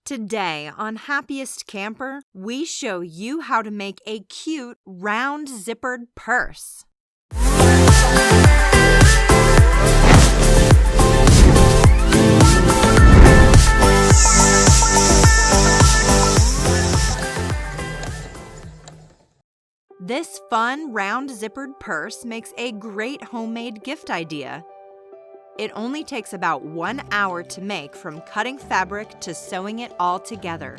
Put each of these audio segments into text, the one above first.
Today on Happiest Camper, we show you how to make a cute, round zippered purse. This fun, round zippered purse makes a great homemade gift idea. It only takes about 1 hour to make from cutting fabric to sewing it all together.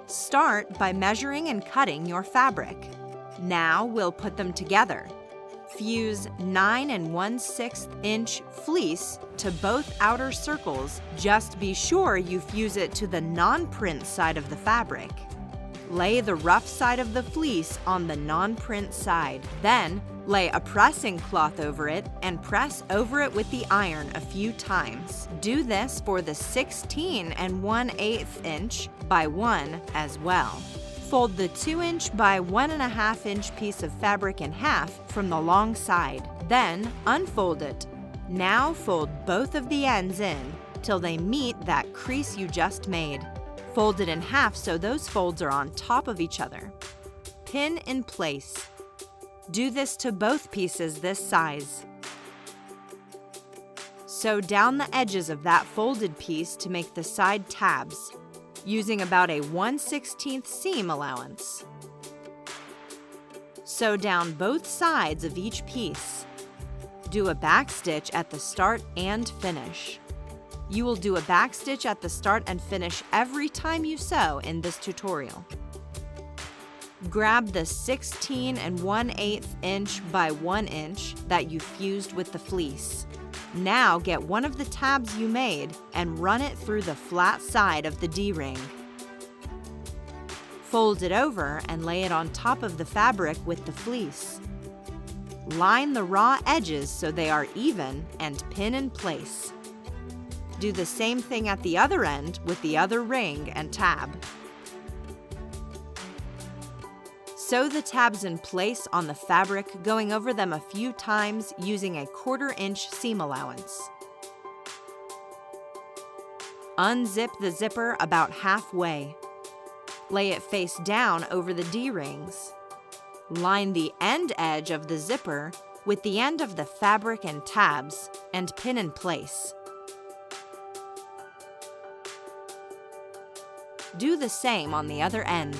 Start by measuring and cutting your fabric. Now we'll put them together. Fuse 9 1/6 inch fleece to both outer circles. Just be sure you fuse it to the non-print side of the fabric. Lay the rough side of the fleece on the non-print side. Then, lay a pressing cloth over it and press over it with the iron a few times. Do this for the 16 1/8 inch by 1 as well. Fold the 2 inch by 1.5 inch piece of fabric in half from the long side. Then, unfold it. Now fold both of the ends in till they meet that crease you just made. Fold it in half so those folds are on top of each other. Pin in place. Do this to both pieces this size. Sew down the edges of that folded piece to make the side tabs, using about a 1/16 seam allowance. Sew down both sides of each piece. Do a back stitch at the start and finish. You will do a back stitch at the start and finish every time you sew in this tutorial. Grab the 16 1/8 inch by 1 inch that you fused with the fleece. Now get one of the tabs you made and run it through the flat side of the D-ring. Fold it over and lay it on top of the fabric with the fleece. Line the raw edges so they are even and pin in place. Do the same thing at the other end with the other ring and tab. Sew the tabs in place on the fabric, going over them a few times using a 1/4 inch seam allowance. Unzip the zipper about halfway. Lay it face down over the D-rings. Line the end edge of the zipper with the end of the fabric and tabs and pin in place. Do the same on the other end.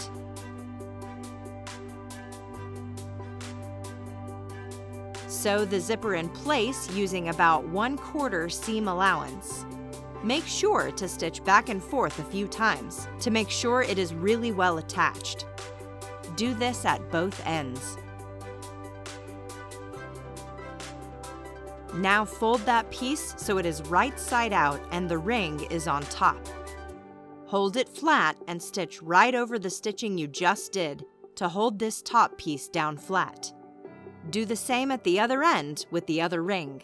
Sew the zipper in place using about 1/4 seam allowance. Make sure to stitch back and forth a few times to make sure it is really well attached. Do this at both ends. Now fold that piece so it is right side out and the ring is on top. Hold it flat and stitch right over the stitching you just did to hold this top piece down flat. Do the same at the other end with the other ring.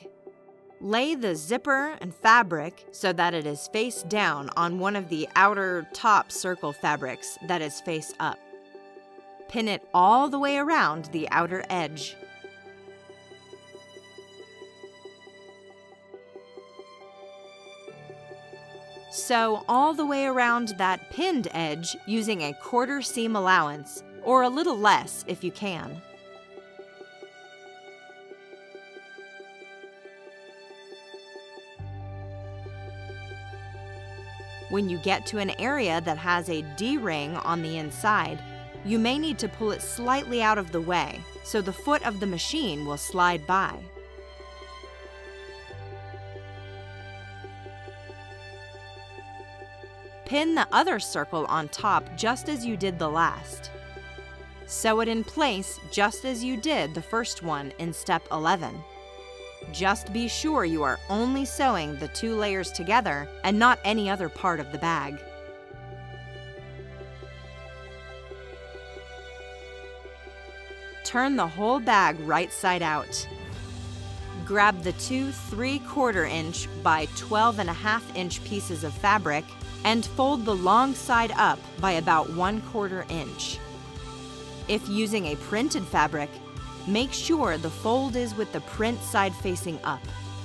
Lay the zipper and fabric so that it is face down on one of the outer top circle fabrics that is face up. Pin it all the way around the outer edge. Sew all the way around that pinned edge using a 1/4 seam allowance, or a little less if you can. When you get to an area that has a D-ring on the inside, you may need to pull it slightly out of the way so the foot of the machine will slide by. Pin the other circle on top just as you did the last. Sew it in place just as you did the first one in step 11. Just be sure you are only sewing the 2 layers together and not any other part of the bag. Turn the whole bag right side out. Grab the 2 3/4 inch by 12.5 inch pieces of fabric and fold the long side up by about 1/4 inch. If using a printed fabric, make sure the fold is with the print side facing up.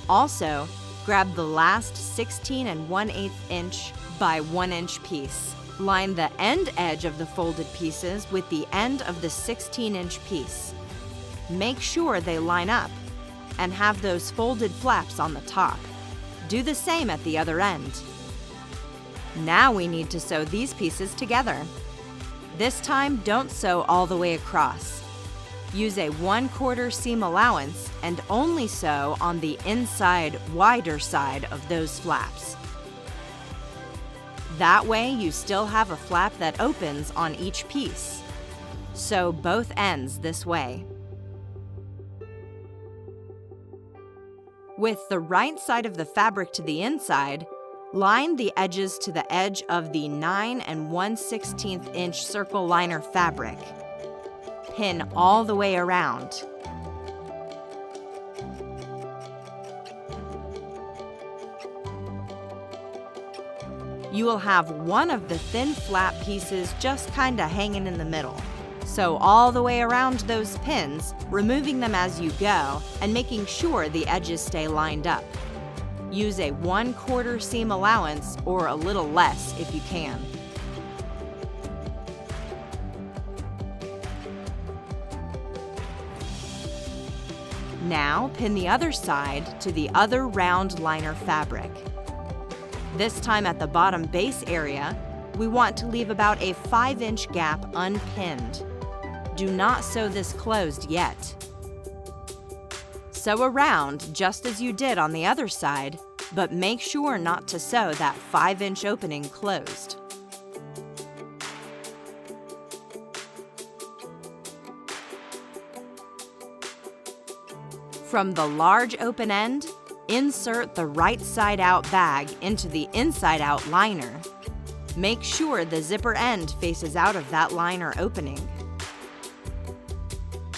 Also, grab the last 16 1/8 inch by 1 inch piece. Line the end edge of the folded pieces with the end of the 16-inch piece. Make sure they line up and have those folded flaps on the top. Do the same at the other end. Now we need to sew these pieces together. This time, don't sew all the way across. Use a 1/4 seam allowance and only sew on the inside, wider side of those flaps. That way, you still have a flap that opens on each piece. Sew both ends this way. With the right side of the fabric to the inside, line the edges to the edge of the 9 1/16 inch circle liner fabric. Pin all the way around. You will have one of the thin flap pieces just kinda hanging in the middle. Sew all the way around those pins, removing them as you go and making sure the edges stay lined up. Use a 1/4 seam allowance or a little less if you can. Now pin the other side to the other round liner fabric. This time at the bottom base area, we want to leave about a 5-inch gap unpinned. Do not sew this closed yet. Sew around just as you did on the other side, but make sure not to sew that 5-inch opening closed. From the large open end, insert the right side out bag into the inside out liner. Make sure the zipper end faces out of that liner opening.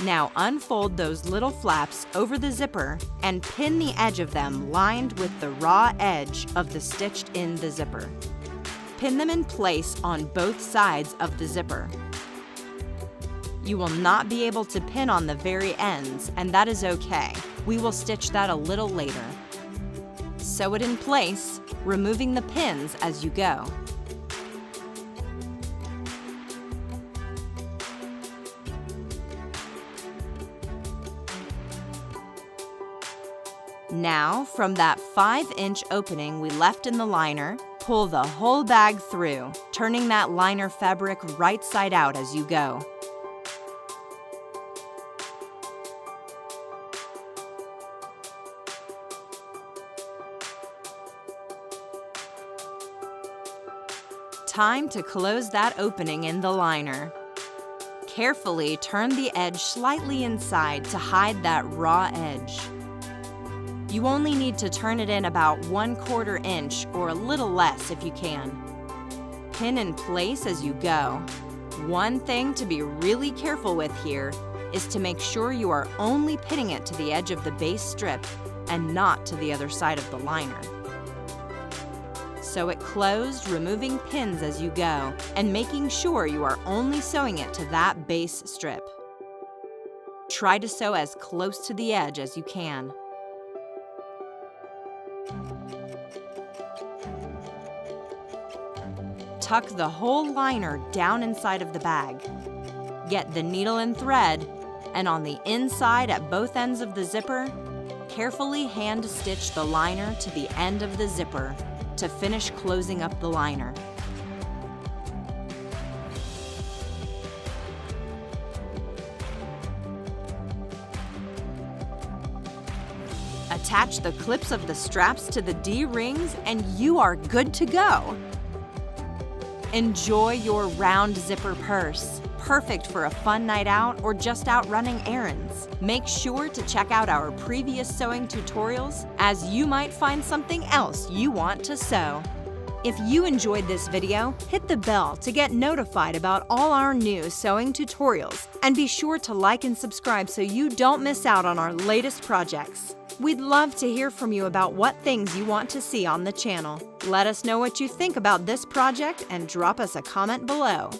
Now unfold those little flaps over the zipper and pin the edge of them lined with the raw edge of the stitched in the zipper. Pin them in place on both sides of the zipper. You will not be able to pin on the very ends, and that is okay. We will stitch that a little later. Sew it in place, removing the pins as you go. Now, from that 5-inch opening we left in the liner, pull the whole bag through, turning that liner fabric right side out as you go. Time to close that opening in the liner. Carefully turn the edge slightly inside to hide that raw edge. You only need to turn it in about 1/4 inch or a little less if you can. Pin in place as you go. One thing to be really careful with here is to make sure you are only pinning it to the edge of the base strip and not to the other side of the liner. Sew it closed, removing pins as you go, and making sure you are only sewing it to that base strip. Try to sew as close to the edge as you can. Tuck the whole liner down inside of the bag. Get the needle and thread, and on the inside at both ends of the zipper, carefully hand stitch the liner to the end of the zipper to finish closing up the liner. Attach the clips of the straps to the D-rings and you are good to go. Enjoy your round zipper purse. Perfect for a fun night out or just out running errands. Make sure to check out our previous sewing tutorials, as you might find something else you want to sew. If you enjoyed this video, hit the bell to get notified about all our new sewing tutorials, and be sure to like and subscribe so you don't miss out on our latest projects. We'd love to hear from you about what things you want to see on the channel. Let us know what you think about this project and drop us a comment below.